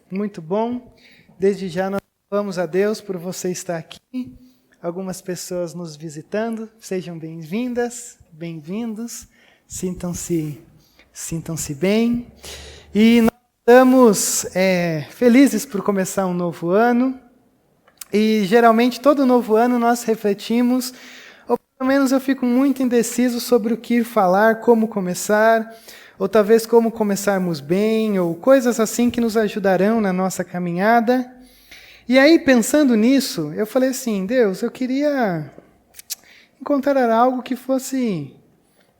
muito bom. Desde já nós louvamos a Deus por você estar aqui. Algumas pessoas nos visitando, sejam bem-vindas, bem-vindos. Sintam-se bem. E nós estamos felizes por começar um novo ano. E geralmente todo novo ano nós refletimos, ou pelo menos eu fico muito indeciso sobre o que falar, como começar, ou talvez como começarmos bem, ou coisas assim que nos ajudarão na nossa caminhada. E aí, pensando nisso, eu falei assim, Deus, eu queria encontrar algo que fosse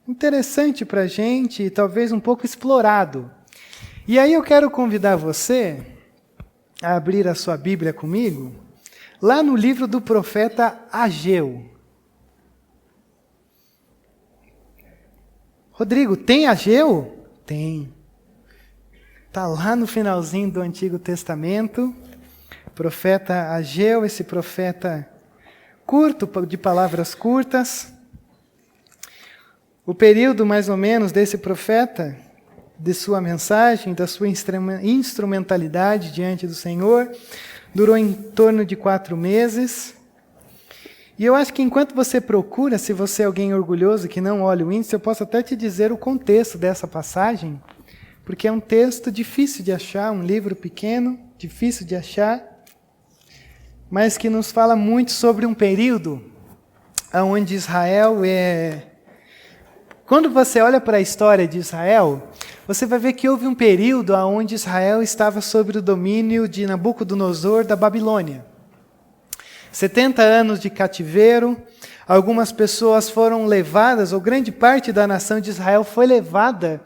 interessante para a gente e talvez um pouco explorado. E aí eu quero convidar você a abrir a sua Bíblia comigo, lá no livro do profeta Ageu. Rodrigo, tem Ageu? Tem. Está lá no finalzinho do Antigo Testamento. Profeta Ageu, esse profeta curto, de palavras curtas. O período, mais ou menos, desse profeta, de sua mensagem, da sua instrumentalidade diante do Senhor, durou em torno de 4 meses. E eu acho que enquanto você procura, se você é alguém orgulhoso que não olha o índice, eu posso até te dizer o contexto dessa passagem, porque é um texto difícil de achar, um livro pequeno, difícil de achar, mas que nos fala muito sobre um período onde Israel Quando você olha para a história de Israel, você vai ver que houve um período onde Israel estava sob o domínio de Nabucodonosor da Babilônia. 70 anos de cativeiro, algumas pessoas foram levadas, ou grande parte da nação de Israel foi levada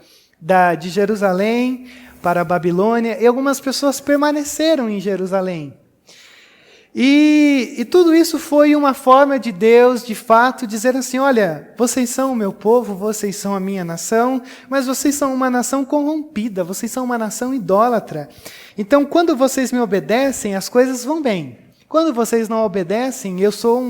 de Jerusalém para a Babilônia, e algumas pessoas permaneceram em Jerusalém. E tudo isso foi uma forma de Deus, de fato, dizer assim, olha, vocês são o meu povo, vocês são a minha nação, mas vocês são uma nação corrompida, vocês são uma nação idólatra. Então, quando vocês me obedecem, as coisas vão bem. Quando vocês não obedecem, eu sou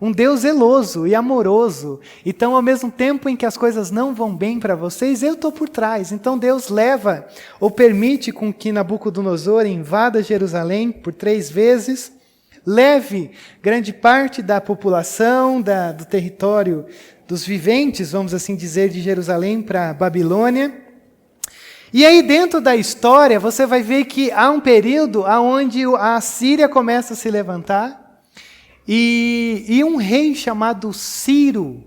um Deus zeloso e amoroso. Então, ao mesmo tempo em que as coisas não vão bem para vocês, eu estou por trás. Então, Deus leva ou permite com que Nabucodonosor invada Jerusalém por 3 vezes, leve grande parte da população, do território dos viventes, vamos assim dizer, de Jerusalém para a Babilônia. E aí dentro da história você vai ver que há um período onde a Síria começa a se levantar e um rei chamado Ciro,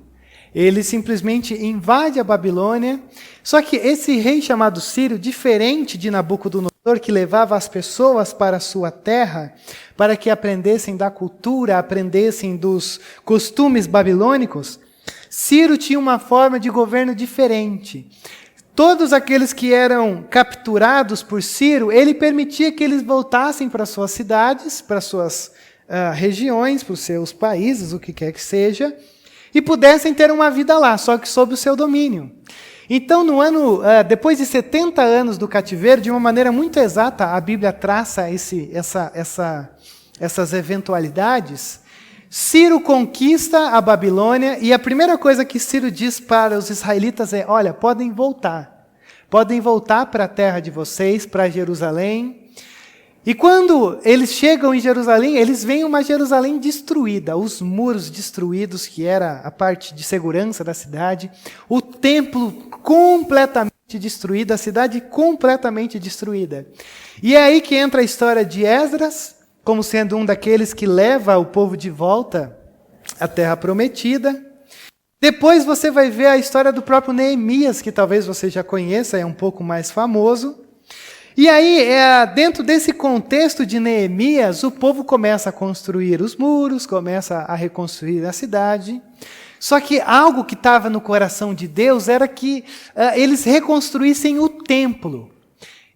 ele simplesmente invade a Babilônia. Só que esse rei chamado Ciro, diferente de Nabucodonosor, que levava as pessoas para a sua terra, para que aprendessem da cultura, aprendessem dos costumes babilônicos, Ciro tinha uma forma de governo diferente. Todos aqueles que eram capturados por Ciro, ele permitia que eles voltassem para suas cidades, para suas regiões, para os seus países, o que quer que seja, e pudessem ter uma vida lá, só que sob o seu domínio. Então, depois de 70 anos do cativeiro, de uma maneira muito exata, a Bíblia traça essas eventualidades. Ciro conquista a Babilônia e a primeira coisa que Ciro diz para os israelitas é, olha, podem voltar para a terra de vocês, para Jerusalém. E quando eles chegam em Jerusalém, eles veem uma Jerusalém destruída, os muros destruídos, que era a parte de segurança da cidade, o templo completamente destruído, a cidade completamente destruída. E é aí que entra a história de Esdras, como sendo um daqueles que leva o povo de volta à terra prometida. Depois você vai ver a história do próprio Neemias, que talvez você já conheça, é um pouco mais famoso. E aí, dentro desse contexto de Neemias, o povo começa a construir os muros, começa a reconstruir a cidade. Só que algo que estava no coração de Deus era que eles reconstruíssem o templo.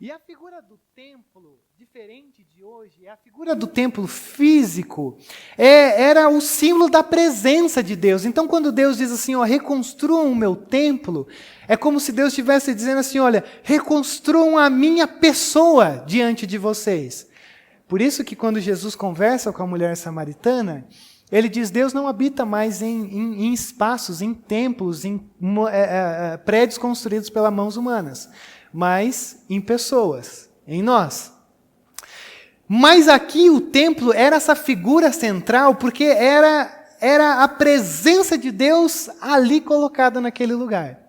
E a figura do templo, diferente de hoje, a figura do templo físico era o símbolo da presença de Deus. Então, quando Deus diz assim, reconstruam o meu templo, é como se Deus estivesse dizendo assim, olha, reconstruam a minha pessoa diante de vocês. Por isso que quando Jesus conversa com a mulher samaritana, ele diz, Deus não habita mais em espaços, em templos, em prédios construídos pelas mãos humanas, mas em pessoas, em nós. Mas aqui o templo era essa figura central, porque era a presença de Deus ali colocada naquele lugar.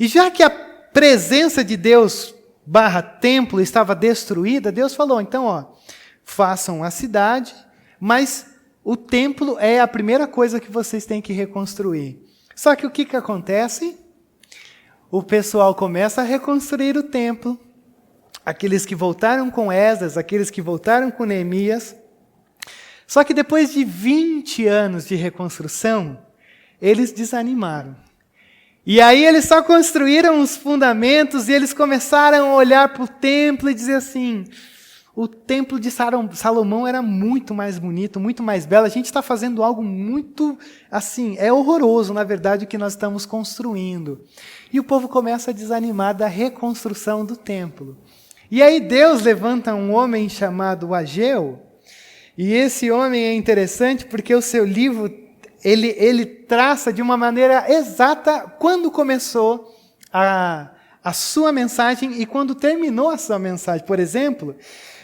E já que a presença de Deus / templo estava destruída, Deus falou, então, façam a cidade, mas o templo é a primeira coisa que vocês têm que reconstruir. Só que o que acontece? O pessoal começa a reconstruir o templo, aqueles que voltaram com Esdras, aqueles que voltaram com Neemias. Só que depois de 20 anos de reconstrução, eles desanimaram. E aí eles só construíram os fundamentos e eles começaram a olhar para o templo e dizer assim, o templo de Salomão era muito mais bonito, muito mais belo. A gente está fazendo algo muito, assim, é horroroso, na verdade, o que nós estamos construindo. E o povo começa a desanimar da reconstrução do templo. E aí Deus levanta um homem chamado Ageu, e esse homem é interessante porque o seu livro, ele traça de uma maneira exata quando começou a sua mensagem e quando terminou a sua mensagem. Por exemplo,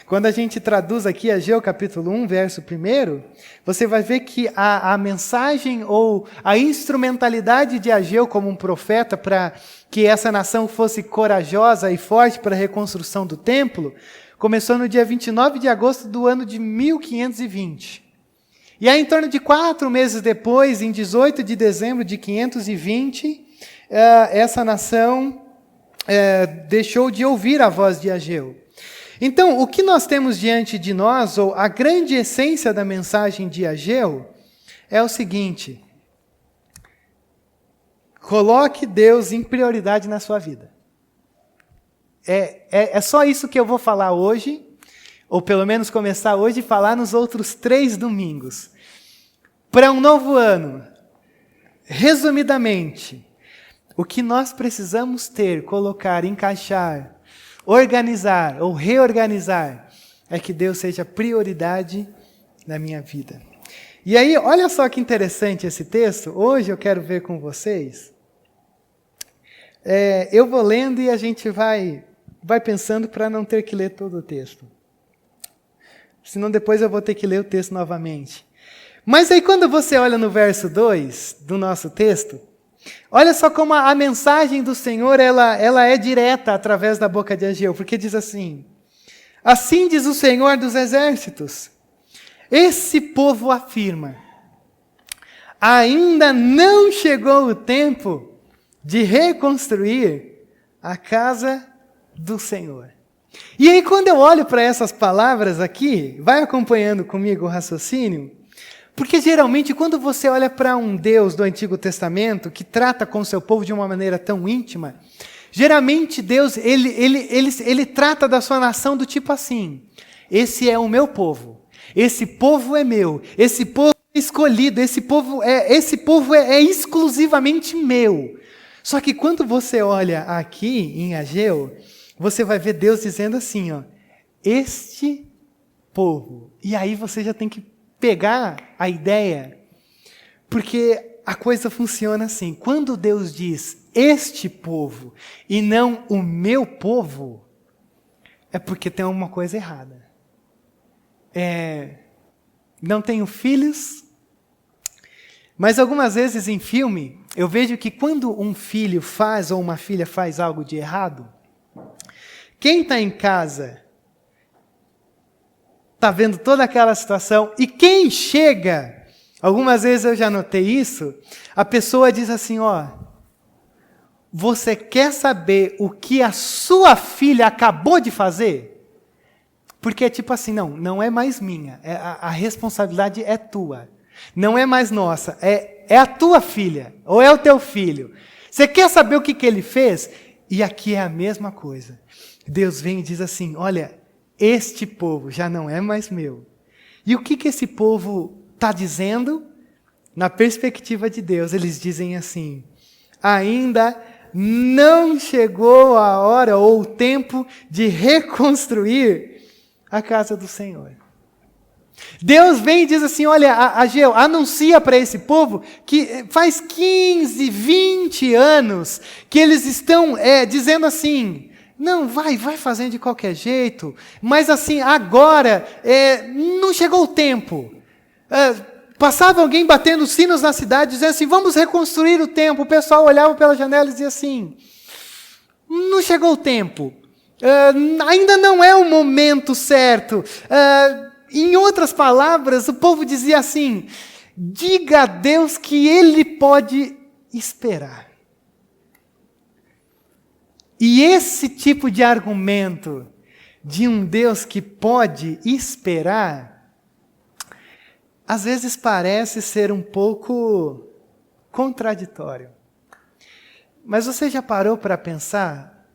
quando a gente traduz aqui Ageu capítulo 1, verso 1, você vai ver que a mensagem ou a instrumentalidade de Ageu como um profeta para que essa nação fosse corajosa e forte para a reconstrução do templo, começou no dia 29 de agosto do ano de 1520. E aí, em torno de 4 meses depois, em 18 de dezembro de 520, essa nação deixou de ouvir a voz de Ageu. Então, o que nós temos diante de nós, ou a grande essência da mensagem de Ageu, é o seguinte: coloque Deus em prioridade na sua vida. É só isso que eu vou falar hoje, ou pelo menos começar hoje e falar nos outros 3 domingos. Para um novo ano, resumidamente, o que nós precisamos ter, colocar, encaixar, organizar ou reorganizar, é que Deus seja prioridade na minha vida. E aí, olha só que interessante esse texto. Hoje eu quero ver com vocês. Eu vou lendo e a gente vai pensando para não ter que ler todo o texto. Senão depois eu vou ter que ler o texto novamente. Mas aí quando você olha no verso 2 do nosso texto, olha só como a mensagem do Senhor ela é direta através da boca de Ageu, porque diz assim: assim diz o Senhor dos Exércitos, esse povo afirma, ainda não chegou o tempo de reconstruir a casa do Senhor. E aí quando eu olho para essas palavras aqui, vai acompanhando comigo o raciocínio, porque geralmente quando você olha para um Deus do Antigo Testamento, que trata com o seu povo de uma maneira tão íntima, geralmente Deus ele trata da sua nação do tipo assim: esse é o meu povo, esse povo é meu, esse povo é escolhido, esse povo é exclusivamente meu. Só que quando você olha aqui em Ageu, você vai ver Deus dizendo assim, este povo. E aí você já tem que pegar a ideia, porque a coisa funciona assim. Quando Deus diz este povo e não o meu povo, é porque tem alguma coisa errada. Não tenho filhos, mas algumas vezes em filme, eu vejo que quando um filho faz ou uma filha faz algo de errado, quem está em casa está vendo toda aquela situação, e quem chega, algumas vezes eu já notei isso, a pessoa diz assim, você quer saber o que a sua filha acabou de fazer? Porque é tipo assim, não é mais minha, a responsabilidade é tua, não é mais nossa, é a tua filha, ou é o teu filho. Você quer saber o que ele fez? E aqui é a mesma coisa. Deus vem e diz assim, olha, este povo já não é mais meu. E o que esse povo está dizendo? Na perspectiva de Deus, eles dizem assim, ainda não chegou a hora ou o tempo de reconstruir a casa do Senhor. Deus vem e diz assim, olha, Ageu, anuncia para esse povo que faz 15, 20 anos que eles estão dizendo assim, Não, vai fazendo de qualquer jeito. Mas assim, agora, não chegou o tempo. Passava alguém batendo sinos na cidade, dizendo assim, vamos reconstruir o templo. O pessoal olhava pela janela e dizia assim, não chegou o tempo. Ainda não é o momento certo. Em outras palavras, o povo dizia assim, diga a Deus que Ele pode esperar. E esse tipo de argumento de um Deus que pode esperar, às vezes parece ser um pouco contraditório. Mas você já parou para pensar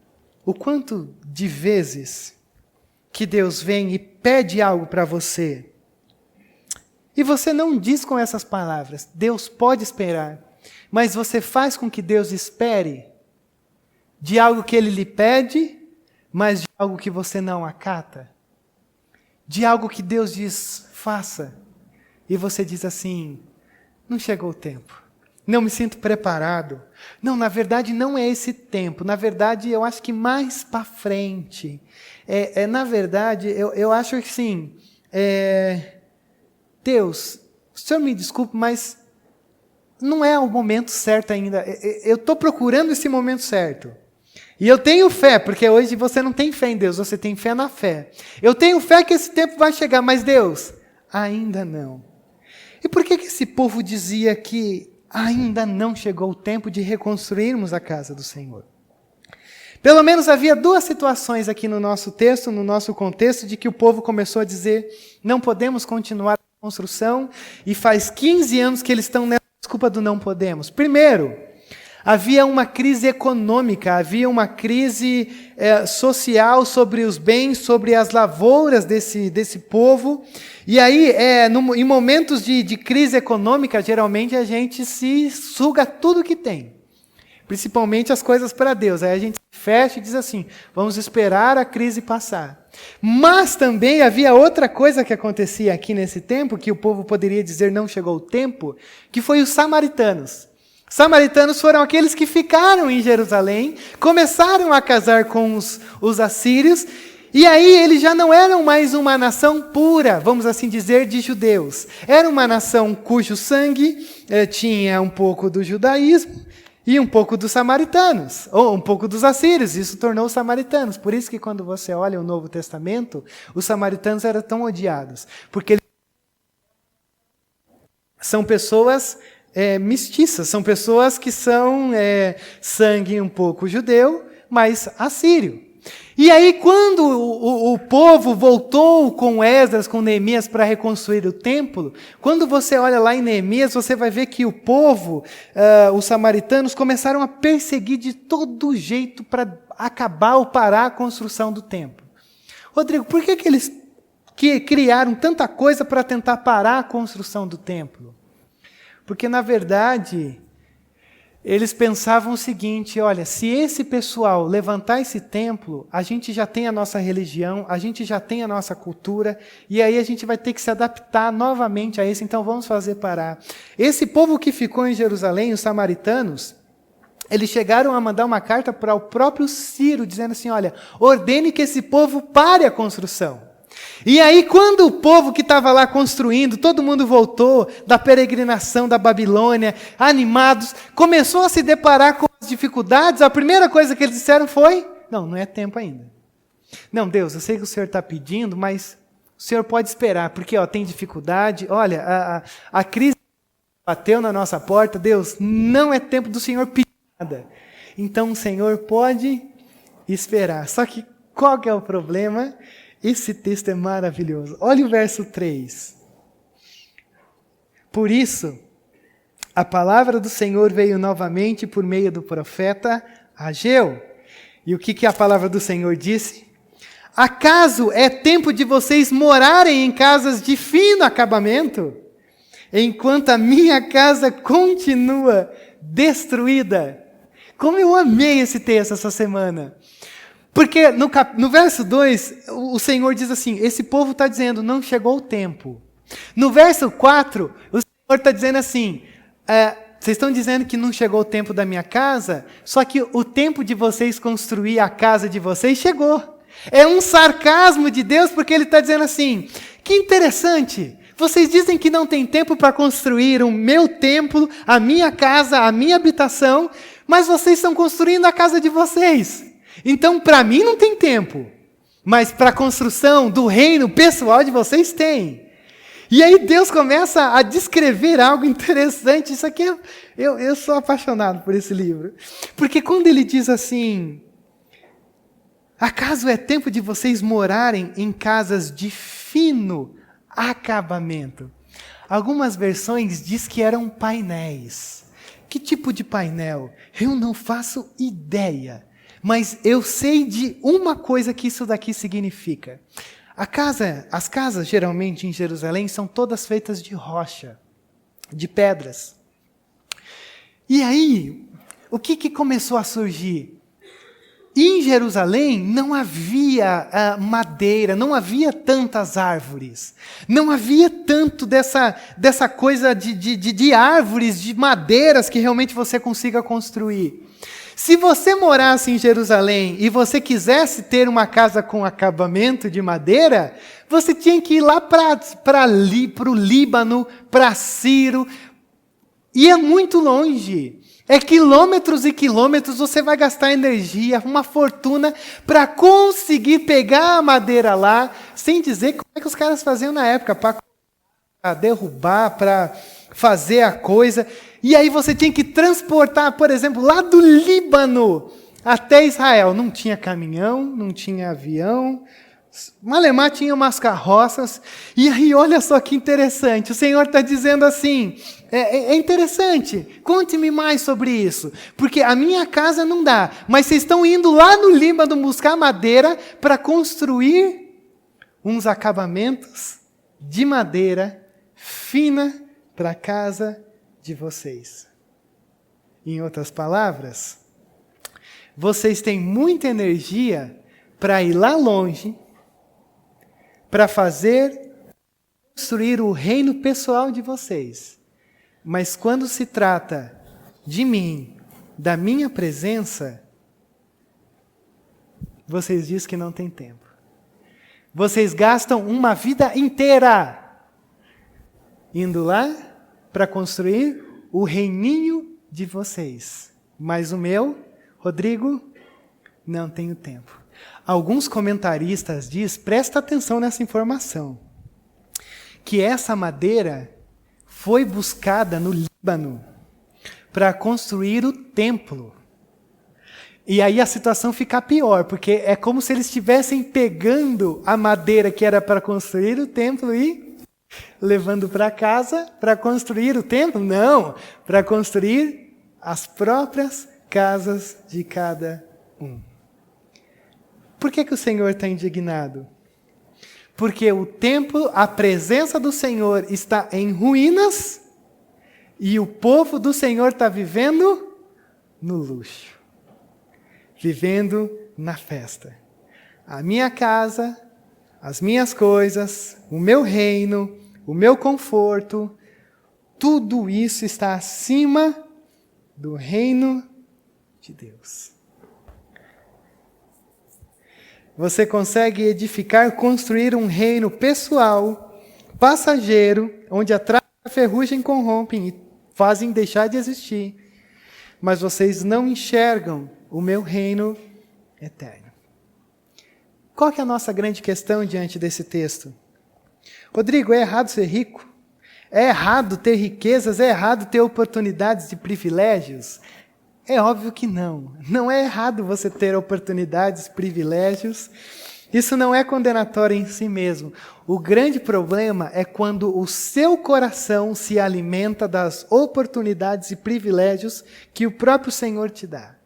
o quanto de vezes que Deus vem e pede algo para você, e você não diz com essas palavras, Deus pode esperar, mas você faz com que Deus espere de algo que Ele lhe pede, mas de algo que você não acata? De algo que Deus diz, faça, e você diz assim, não chegou o tempo, não me sinto preparado. Não, na verdade não é esse tempo, na verdade eu acho que mais para frente. Na verdade, eu acho que sim, Deus, o Senhor me desculpe, mas não é o momento certo ainda. Eu estou procurando esse momento certo. E eu tenho fé, porque hoje você não tem fé em Deus, você tem fé na fé. Eu tenho fé que esse tempo vai chegar, mas Deus, ainda não. E por que esse povo dizia que ainda não chegou o tempo de reconstruirmos a casa do Senhor? Pelo menos havia duas situações aqui no nosso texto, no nosso contexto, de que o povo começou a dizer, não podemos continuar a construção, e faz 15 anos que eles estão nessa desculpa do não podemos. Primeiro, havia uma crise econômica, havia uma crise social sobre os bens, sobre as lavouras desse povo. E aí, em momentos de crise econômica, geralmente a gente se suga tudo que tem. Principalmente as coisas para Deus. Aí a gente fecha e diz assim, vamos esperar a crise passar. Mas também havia outra coisa que acontecia aqui nesse tempo, que o povo poderia dizer não chegou o tempo, que foi os samaritanos. Samaritanos foram aqueles que ficaram em Jerusalém, começaram a casar com os assírios, e aí eles já não eram mais uma nação pura, vamos assim dizer, de judeus. Era uma nação cujo sangue tinha um pouco do judaísmo e um pouco dos samaritanos, ou um pouco dos assírios, isso tornou os samaritanos. Por isso que quando você olha o Novo Testamento, os samaritanos eram tão odiados, porque eles são pessoas mestiças, são pessoas que são sangue um pouco judeu, mas assírio. E aí quando o povo voltou com Esdras, com Neemias para reconstruir o templo, quando você olha lá em Neemias, você vai ver que o povo, os samaritanos, começaram a perseguir de todo jeito para acabar ou parar a construção do templo. Rodrigo, por que eles criaram tanta coisa para tentar parar a construção do templo? Porque, na verdade, eles pensavam o seguinte, olha, se esse pessoal levantar esse templo, a gente já tem a nossa religião, a gente já tem a nossa cultura, e aí a gente vai ter que se adaptar novamente a isso, então vamos fazer parar. Esse povo que ficou em Jerusalém, os samaritanos, eles chegaram a mandar uma carta para o próprio Ciro, dizendo assim, olha, ordene que esse povo pare a construção. E aí, quando o povo que estava lá construindo, todo mundo voltou da peregrinação da Babilônia, animados, começou a se deparar com as dificuldades, a primeira coisa que eles disseram foi, não é tempo ainda. Não, Deus, eu sei que o Senhor está pedindo, mas o Senhor pode esperar, porque tem dificuldade, olha, a crise bateu na nossa porta, Deus, não é tempo do Senhor pedir nada. Então o Senhor pode esperar. Só que qual que é o problema? Esse texto é maravilhoso. Olha o verso 3. Por isso, a palavra do Senhor veio novamente por meio do profeta Ageu. E o que a palavra do Senhor disse? Acaso é tempo de vocês morarem em casas de fino acabamento, enquanto a minha casa continua destruída? Como eu amei esse texto essa semana. Porque no verso 2, o Senhor diz assim, esse povo está dizendo, não chegou o tempo. No verso 4, o Senhor está dizendo assim, vocês estão dizendo que não chegou o tempo da minha casa, só que o tempo de vocês construir a casa de vocês chegou. É um sarcasmo de Deus, porque Ele está dizendo assim, que interessante, vocês dizem que não tem tempo para construir o meu templo, a minha casa, a minha habitação, mas vocês estão construindo a casa de vocês. Então, para mim não tem tempo, mas para a construção do reino pessoal de vocês tem. E aí Deus começa a descrever algo interessante. Isso aqui, eu sou apaixonado por esse livro. Porque quando ele diz assim, acaso é tempo de vocês morarem em casas de fino acabamento? Algumas versões diz que eram painéis. Que tipo de painel? Eu não faço ideia. Mas eu sei de uma coisa que isso daqui significa. As casas, geralmente, em Jerusalém, são todas feitas de rocha, de pedras. E aí, o que começou a surgir? Em Jerusalém não havia madeira, não havia tantas árvores. Não havia tanto dessa coisa de árvores, de madeiras que realmente você consiga construir. Se você morasse em Jerusalém e você quisesse ter uma casa com acabamento de madeira, você tinha que ir lá para o Líbano, para Ciro. E é muito longe. É quilômetros e quilômetros, você vai gastar energia, uma fortuna, para conseguir pegar a madeira lá, sem dizer como é que os caras faziam na época, para derrubar, para fazer a coisa. E aí você tinha que transportar, por exemplo, lá do Líbano até Israel. Não tinha caminhão, não tinha avião. Malemar tinha umas carroças. E aí, olha só que interessante. O Senhor está dizendo assim, é interessante, conte-me mais sobre isso. Porque a minha casa não dá, mas vocês estão indo lá no Líbano buscar madeira para construir uns acabamentos de madeira fina para a casa de vocês. Em outras palavras, vocês têm muita energia para ir lá longe, para construir o reino pessoal de vocês. Mas quando se trata de mim, da minha presença, vocês dizem que não tem tempo. Vocês gastam uma vida inteira indo lá para construir o reininho de vocês. Mas o meu, Rodrigo, não tenho tempo. Alguns comentaristas dizem, presta atenção nessa informação, que essa madeira foi buscada no Líbano para construir o templo. E aí a situação fica pior, porque é como se eles estivessem pegando a madeira que era para construir o templo e levando para casa para construir o templo? Não, para construir as próprias casas de cada um. Por que o Senhor está indignado? Porque o templo, a presença do Senhor está em ruínas e o povo do Senhor está vivendo no luxo, vivendo na festa. A minha casa, as minhas coisas, o meu reino, o meu conforto, tudo isso está acima do reino de Deus. Você consegue edificar, construir um reino pessoal, passageiro, onde a traça e a ferrugem corrompem e fazem deixar de existir. Mas vocês não enxergam o meu reino eterno. Qual que é a nossa grande questão diante desse texto? Rodrigo, é errado ser rico? É errado ter riquezas? É errado ter oportunidades de privilégios? É óbvio que não. Não é errado você ter oportunidades, privilégios. Isso não é condenatório em si mesmo. O grande problema é quando o seu coração se alimenta das oportunidades e privilégios que o próprio Senhor te dá.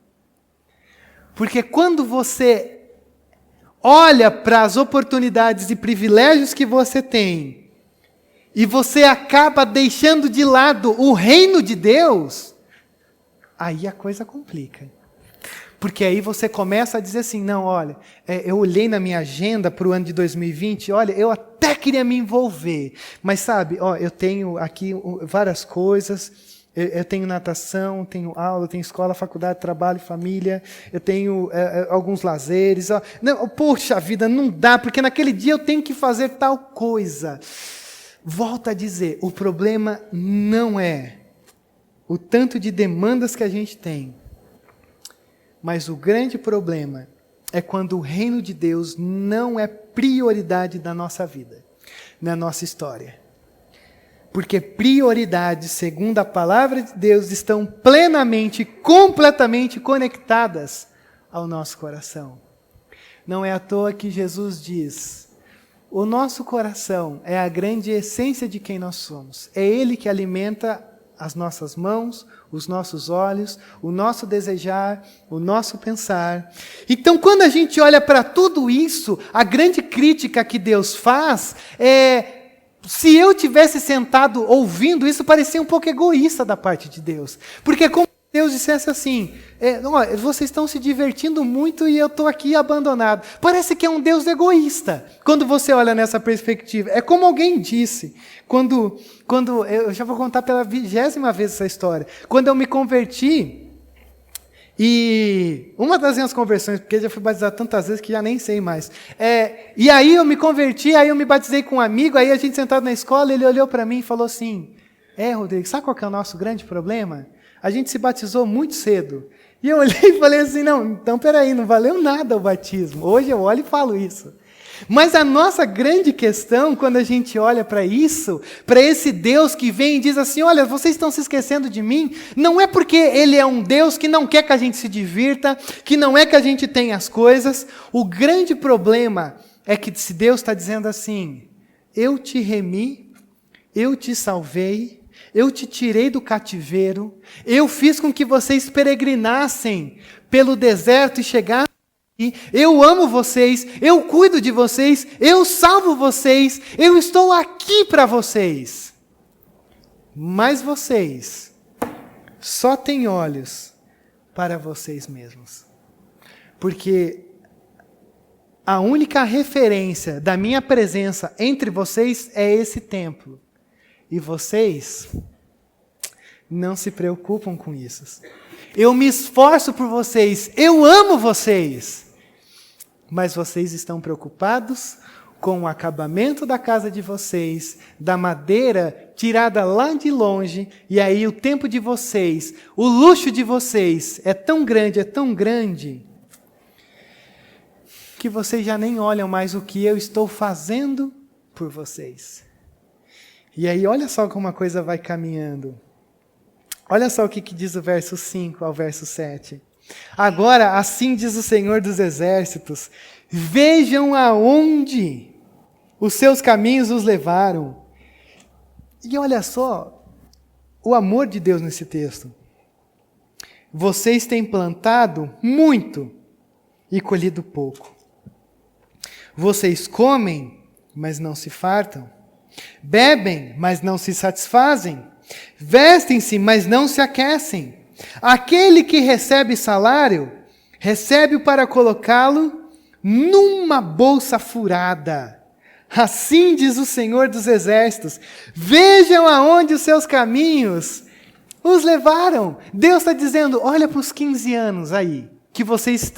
Porque quando você olha para as oportunidades e privilégios que você tem, e você acaba deixando de lado o reino de Deus, aí a coisa complica. Porque aí você começa a dizer assim, não, olha, eu olhei na minha agenda para o ano de 2020, olha, eu até queria me envolver, mas sabe, eu tenho aqui várias coisas, Eu tenho natação, tenho aula, tenho escola, faculdade, trabalho, família, eu tenho alguns lazeres. Não, poxa vida, não dá, porque naquele dia eu tenho que fazer tal coisa. Volto a dizer, o problema não é o tanto de demandas que a gente tem, mas o grande problema é quando o reino de Deus não é prioridade da nossa vida, na nossa história. Porque prioridades, segundo a palavra de Deus, estão plenamente, completamente conectadas ao nosso coração. Não é à toa que Jesus diz: o nosso coração é a grande essência de quem nós somos. É Ele que alimenta as nossas mãos, os nossos olhos, o nosso desejar, o nosso pensar. Então, quando a gente olha para tudo isso, a grande crítica que Deus faz é: se eu tivesse sentado ouvindo isso, parecia um pouco egoísta da parte de Deus. Porque como Deus dissesse assim, vocês estão se divertindo muito e eu estou aqui abandonado. Parece que é um Deus egoísta, quando você olha nessa perspectiva. É como alguém disse, quando eu já vou contar pela 20ª vez essa história. Quando eu me converti, e uma das minhas conversões, porque eu já fui batizado tantas vezes que já nem sei mais. E aí eu me converti, aí eu me batizei com um amigo, aí a gente sentado na escola, ele olhou para mim e falou assim: Rodrigo, sabe qual que é o nosso grande problema? A gente se batizou muito cedo. E eu olhei e falei assim: não, então peraí, não valeu nada o batismo. Hoje eu olho e falo isso. Mas a nossa grande questão, quando a gente olha para isso, para esse Deus que vem e diz assim: olha, vocês estão se esquecendo de mim, não é porque Ele é um Deus que não quer que a gente se divirta, que não é que a gente tenha as coisas. O grande problema é que se Deus está dizendo assim: eu te remi, eu te salvei, eu te tirei do cativeiro, eu fiz com que vocês peregrinassem pelo deserto e chegassem. Eu amo vocês, eu cuido de vocês, eu salvo vocês, eu estou aqui para vocês. Mas vocês só têm olhos para vocês mesmos. Porque a única referência da minha presença entre vocês é esse templo. E vocês não se preocupam com isso. Eu me esforço por vocês, eu amo vocês. Mas vocês estão preocupados com o acabamento da casa de vocês, da madeira tirada lá de longe, e aí o tempo de vocês, o luxo de vocês é tão grande, que vocês já nem olham mais o que eu estou fazendo por vocês. E aí olha só como a coisa vai caminhando. Olha só o que diz o verso 5 ao verso 7. Agora, assim diz o Senhor dos Exércitos: vejam aonde os seus caminhos os levaram. E olha só o amor de Deus nesse texto. Vocês têm plantado muito e colhido pouco. Vocês comem, mas não se fartam. Bebem, mas não se satisfazem. Vestem-se, mas não se aquecem. Aquele que recebe salário, recebe-o para colocá-lo numa bolsa furada. Assim diz o Senhor dos Exércitos: vejam aonde os seus caminhos os levaram. Deus está dizendo: olha para os 15 anos aí, que vocês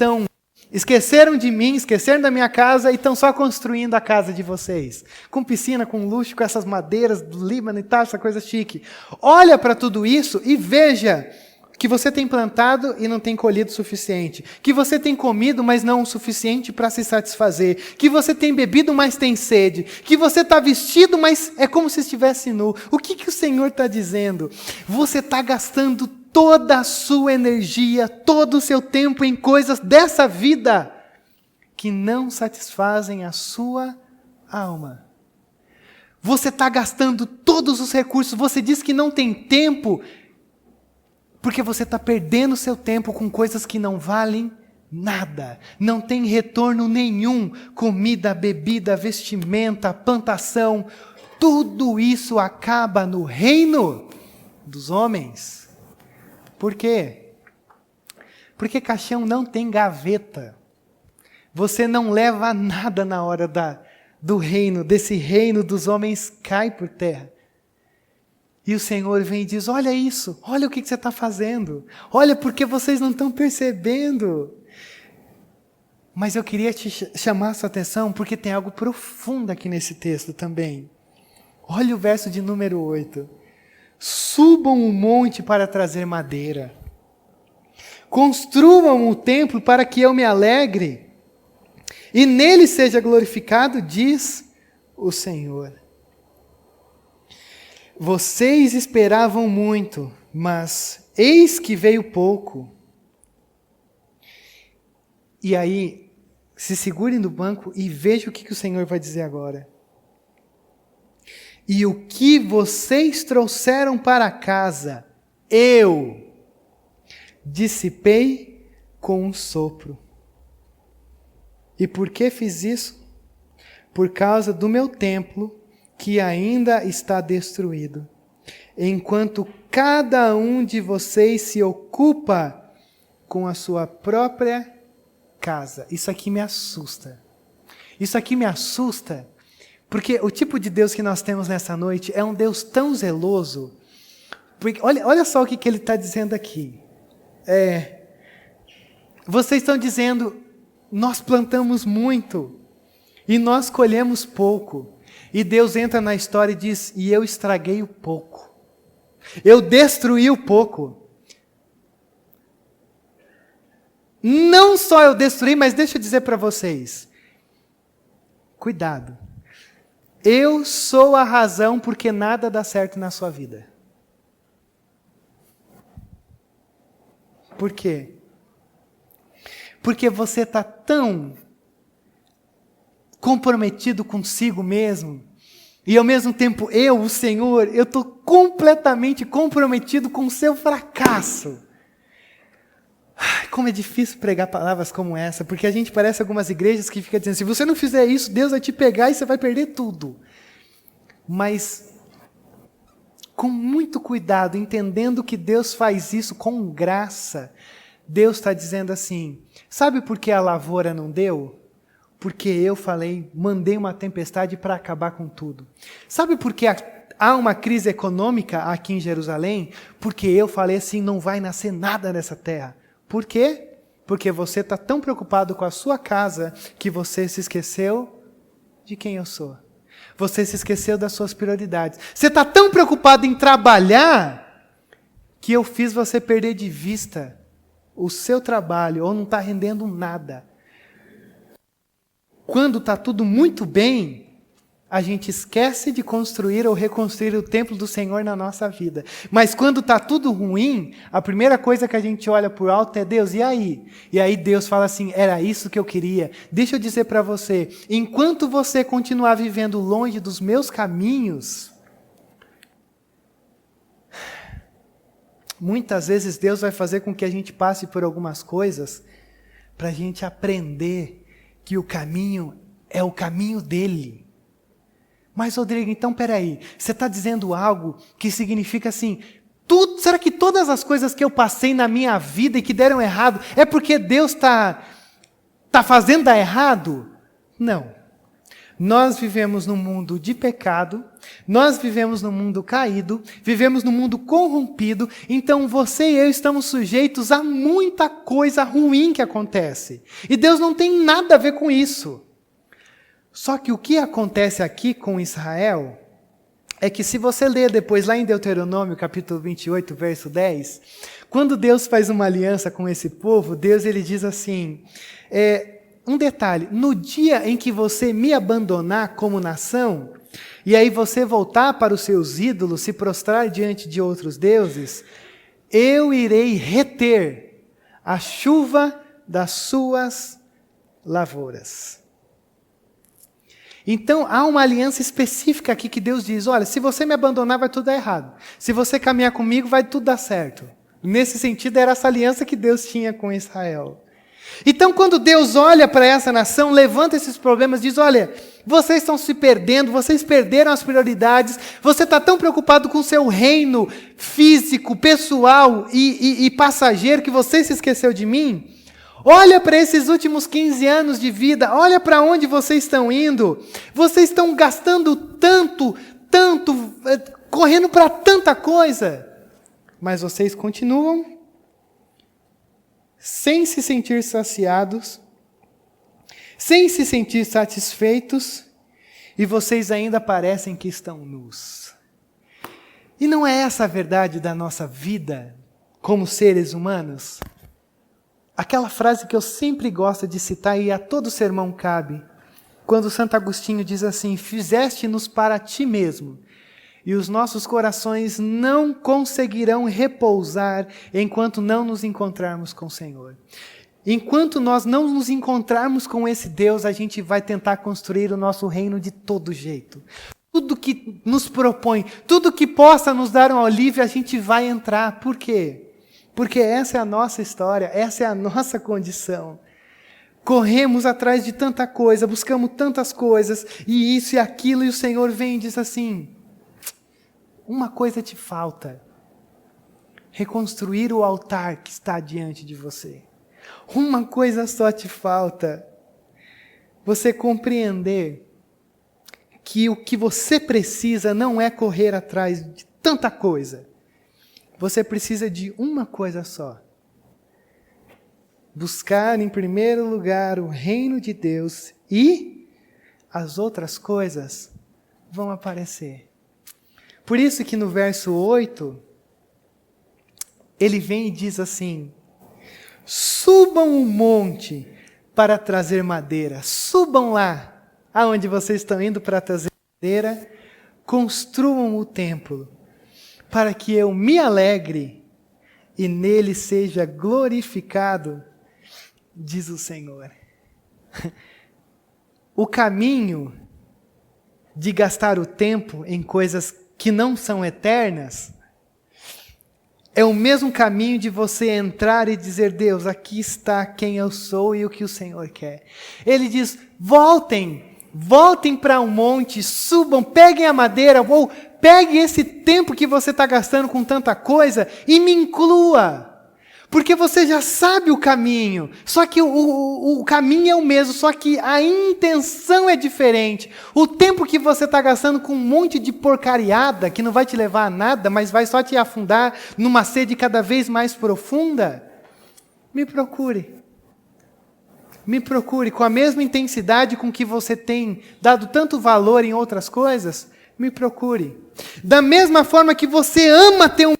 esqueceram de mim, esqueceram da minha casa e estão só construindo a casa de vocês. Com piscina, com luxo, com essas madeiras do Líbano e tal, essa coisa chique. Olha para tudo isso e veja que você tem plantado e não tem colhido o suficiente. Que você tem comido, mas não o suficiente para se satisfazer. Que você tem bebido, mas tem sede. Que você está vestido, mas é como se estivesse nu. O que o Senhor está dizendo? Você está gastando toda a sua energia, todo o seu tempo em coisas dessa vida que não satisfazem a sua alma. Você está gastando todos os recursos. Você diz que não tem tempo, porque você está perdendo seu tempo com coisas que não valem nada. Não tem retorno nenhum. Comida, bebida, vestimenta, plantação. Tudo isso acaba no reino dos homens. Por quê? Porque caixão não tem gaveta. Você não leva nada na hora do reino, desse reino dos homens cai por terra. E o Senhor vem e diz, olha isso, olha o que você está fazendo. Olha porque vocês não estão percebendo. Mas eu queria te chamar a sua atenção porque tem algo profundo aqui nesse texto também. Olha o verso de número 8. Subam o monte para trazer madeira. Construam o templo para que eu me alegre. E nele seja glorificado, diz o Senhor. Vocês esperavam muito, mas eis que veio pouco. E aí, se segurem no banco e vejam o que o Senhor vai dizer agora. E o que vocês trouxeram para casa, eu dissipei com um sopro. E por que fiz isso? Por causa do meu templo, que ainda está destruído, enquanto cada um de vocês se ocupa com a sua própria casa. Isso aqui me assusta. Isso aqui me assusta, porque o tipo de Deus que nós temos nessa noite é um Deus tão zeloso. Porque, olha só o que ele está dizendo aqui. Vocês estão dizendo, nós plantamos muito e nós colhemos pouco. E Deus entra na história e diz, e eu estraguei o pouco. Eu destruí o pouco. Não só eu destruí, mas deixa eu dizer para vocês. Cuidado. Eu sou a razão porque nada dá certo na sua vida. Por quê? Porque você está tão comprometido consigo mesmo, e ao mesmo tempo eu, o Senhor, eu estou completamente comprometido com o seu fracasso. Ai, como é difícil pregar palavras como essa, porque a gente parece algumas igrejas que ficam dizendo, se você não fizer isso, Deus vai te pegar e você vai perder tudo. Mas, com muito cuidado, entendendo que Deus faz isso com graça, Deus está dizendo assim, sabe por que a lavoura não deu? Porque eu mandei uma tempestade para acabar com tudo. Sabe por que há uma crise econômica aqui em Jerusalém? Porque eu falei assim, não vai nascer nada nessa terra. Por quê? Porque você está tão preocupado com a sua casa que você se esqueceu de quem eu sou. Você se esqueceu das suas prioridades. Você está tão preocupado em trabalhar que eu fiz você perder de vista o seu trabalho ou não está rendendo nada. Quando está tudo muito bem, a gente esquece de construir ou reconstruir o templo do Senhor na nossa vida. Mas quando está tudo ruim, a primeira coisa que a gente olha por alto é Deus, e aí? E aí Deus fala assim, era isso que eu queria. Deixa eu dizer para você, enquanto você continuar vivendo longe dos meus caminhos, muitas vezes Deus vai fazer com que a gente passe por algumas coisas para a gente aprender que o caminho é o caminho dele. Mas, Rodrigo, então peraí, você está dizendo algo que significa assim, será que todas as coisas que eu passei na minha vida e que deram errado, é porque Deus está fazendo dar errado? Não. Nós vivemos num mundo de pecado, nós vivemos num mundo caído, vivemos num mundo corrompido, então você e eu estamos sujeitos a muita coisa ruim que acontece. E Deus não tem nada a ver com isso. Só que o que acontece aqui com Israel é que se você ler depois lá em Deuteronômio, capítulo 28, verso 10, quando Deus faz uma aliança com esse povo, Deus ele diz assim, um detalhe, no dia em que você me abandonar como nação, e aí você voltar para os seus ídolos, se prostrar diante de outros deuses, eu irei reter a chuva das suas lavouras. Então, há uma aliança específica aqui que Deus diz, olha, se você me abandonar vai tudo dar errado. Se você caminhar comigo vai tudo dar certo. Nesse sentido, era essa aliança que Deus tinha com Israel. Então, quando Deus olha para essa nação, levanta esses problemas, diz, olha, vocês estão se perdendo, vocês perderam as prioridades, você está tão preocupado com o seu reino físico, pessoal e passageiro que você se esqueceu de mim. Olha para esses últimos 15 anos de vida, olha para onde vocês estão indo. Vocês estão gastando tanto correndo para tanta coisa, mas vocês continuam sem se sentir saciados, sem se sentir satisfeitos, e vocês ainda parecem que estão nus. E não é essa a verdade da nossa vida como seres humanos? Aquela frase que eu sempre gosto de citar e a todo sermão cabe, quando Santo Agostinho diz assim: fizeste-nos para ti mesmo, e os nossos corações não conseguirão repousar enquanto não nos encontrarmos com o Senhor. Enquanto nós não nos encontrarmos com esse Deus, a gente vai tentar construir o nosso reino de todo jeito. Tudo que nos propõe, tudo que possa nos dar um alívio, a gente vai entrar. Por quê? Porque essa é a nossa história, essa é a nossa condição. Corremos atrás de tanta coisa, buscamos tantas coisas, e isso e aquilo, e o Senhor vem e diz assim: uma coisa te falta. Reconstruir o altar que está diante de você. Uma coisa só te falta. Você compreender que o que você precisa não é correr atrás de tanta coisa. Você precisa de uma coisa só. Buscar em primeiro lugar o reino de Deus e as outras coisas vão aparecer. Por isso que no verso 8, ele vem e diz assim: subam o monte para trazer madeira. Subam lá, aonde vocês estão indo para trazer madeira. Construam o templo, para que eu me alegre e nele seja glorificado, diz o Senhor. O caminho de gastar o tempo em coisas que não são eternas é o mesmo caminho de você entrar e dizer: Deus, aqui está quem eu sou e o que o Senhor quer. Ele diz: voltem para um monte, subam, peguem a madeira, ou pegue esse tempo que você está gastando com tanta coisa e me inclua. Porque você já sabe o caminho, só que o caminho é o mesmo, só que a intenção é diferente. O tempo que você está gastando com um monte de porcariada, que não vai te levar a nada, mas vai só te afundar numa sede cada vez mais profunda, me procure. Me procure com a mesma intensidade com que você tem dado tanto valor em outras coisas, me procure. Da mesma forma que você ama ter um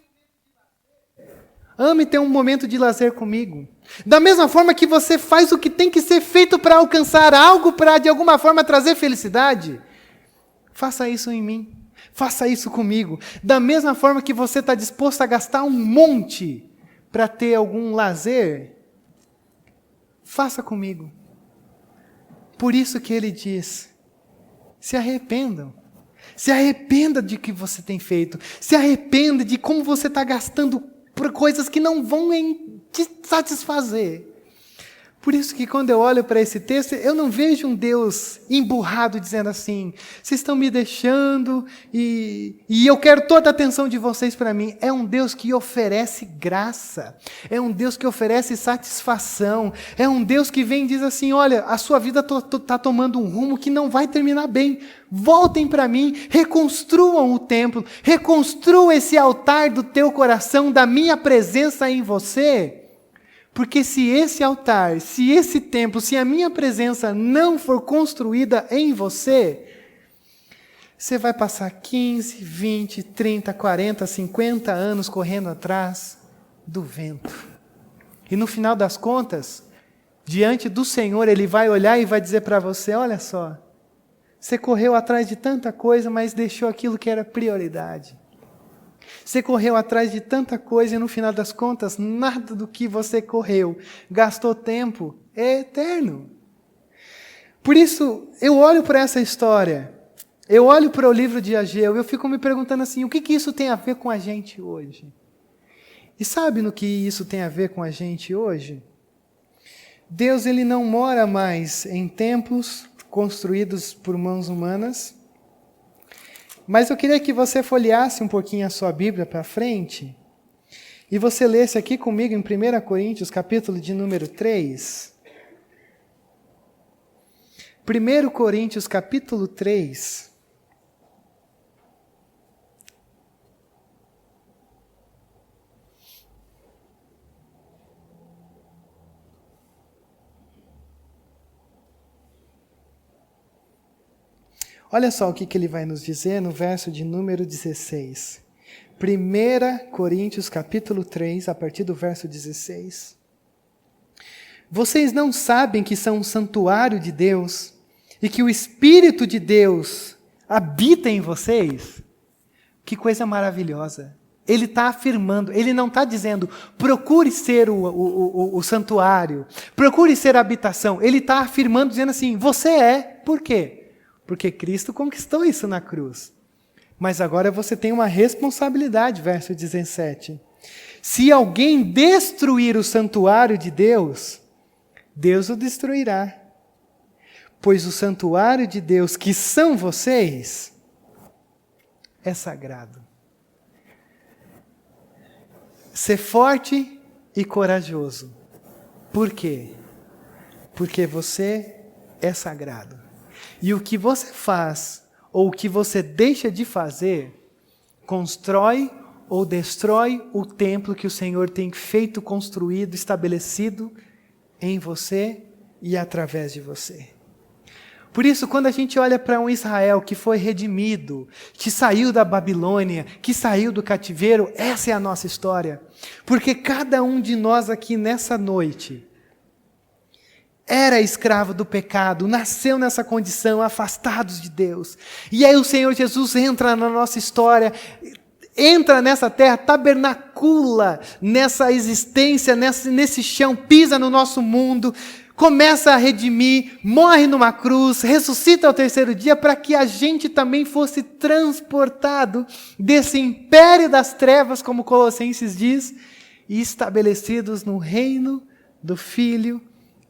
momento de lazer comigo. Da mesma forma que você faz o que tem que ser feito para alcançar algo, para de alguma forma trazer felicidade. Faça isso em mim. Faça isso comigo. Da mesma forma que você está disposto a gastar um monte para ter algum lazer, faça comigo. Por isso que ele diz: se arrependam. Se arrependa de que você tem feito. Se arrependa de como você está gastando por coisas que não vão te satisfazer. Por isso que quando eu olho para esse texto, eu não vejo um Deus emburrado dizendo assim: vocês estão me deixando e eu quero toda a atenção de vocês para mim. É um Deus que oferece graça. É um Deus que oferece satisfação. É um Deus que vem e diz assim: olha, a sua vida está tomando um rumo que não vai terminar bem. Voltem para mim, reconstruam o templo, reconstruam esse altar do teu coração, da minha presença em você. Porque se esse altar, se esse templo, se a minha presença não for construída em você, você vai passar 15, 20, 30, 40, 50 anos correndo atrás do vento. E no final das contas, diante do Senhor, Ele vai olhar e vai dizer para você: olha só, você correu atrás de tanta coisa, mas deixou aquilo que era prioridade. Você correu atrás de tanta coisa e no final das contas, nada do que você correu, gastou tempo, é eterno. Por isso, eu olho para essa história, eu olho para o livro de Ageu, eu fico me perguntando assim: o que isso tem a ver com a gente hoje? E sabe no que isso tem a ver com a gente hoje? Deus, Ele não mora mais em templos construídos por mãos humanas. Mas eu queria que você folheasse um pouquinho a sua Bíblia para frente e você lesse aqui comigo em 1 Coríntios, capítulo de número 3. 1 Coríntios, capítulo 3. Olha só o que ele vai nos dizer no verso de número 16. 1 Coríntios capítulo 3, a partir do verso 16. Vocês não sabem que são um santuário de Deus e que o Espírito de Deus habita em vocês? Que coisa maravilhosa. Ele está afirmando, ele não está dizendo, procure ser o santuário, procure ser a habitação. Ele está afirmando, dizendo assim, você é. Por quê? Porque Cristo conquistou isso na cruz. Mas agora você tem uma responsabilidade, verso 17. Se alguém destruir o santuário de Deus, Deus o destruirá. Pois o santuário de Deus, que são vocês, é sagrado. Ser forte e corajoso. Por quê? Porque você é sagrado. E o que você faz, ou o que você deixa de fazer, constrói ou destrói o templo que o Senhor tem feito, construído, estabelecido em você e através de você. Por isso, quando a gente olha para um Israel que foi redimido, que saiu da Babilônia, que saiu do cativeiro, essa é a nossa história. Porque cada um de nós aqui nessa noite era escravo do pecado, nasceu nessa condição, afastados de Deus. E aí o Senhor Jesus entra na nossa história, entra nessa terra, tabernacula nessa existência, nesse chão, pisa no nosso mundo, começa a redimir, morre numa cruz, ressuscita ao terceiro dia para que a gente também fosse transportado desse império das trevas, como Colossenses diz, e estabelecidos no reino do Filho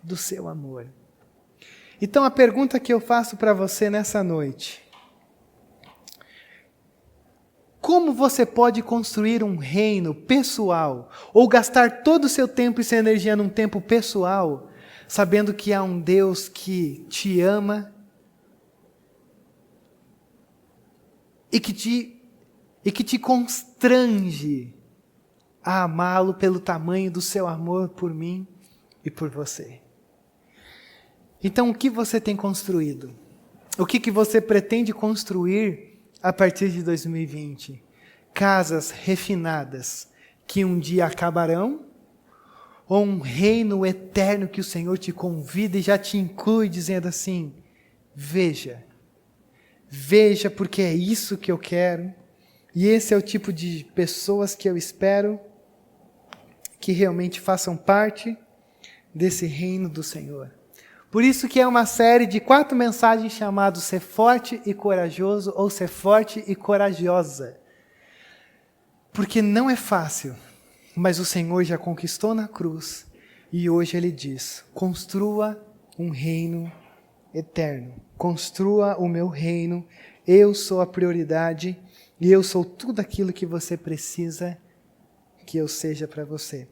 do seu amor. Então a pergunta que eu faço para você nessa noite: como você pode construir um reino pessoal, ou gastar todo o seu tempo e sua energia num tempo pessoal, sabendo que há um Deus que te ama e que te constrange a amá-lo pelo tamanho do seu amor por mim e por você? Então, o que você tem construído? O que você pretende construir a partir de 2020? Casas refinadas que um dia acabarão? Ou um reino eterno que o Senhor te convida e já te inclui, dizendo assim: veja porque é isso que eu quero, e esse é o tipo de pessoas que eu espero que realmente façam parte desse reino do Senhor. Por isso que é uma série de 4 mensagens chamadas Ser Forte e Corajoso, ou Ser Forte e Corajosa. Porque não é fácil, mas o Senhor já conquistou na cruz, e hoje Ele diz: construa um reino eterno, construa o meu reino, eu sou a prioridade, e eu sou tudo aquilo que você precisa que eu seja para você.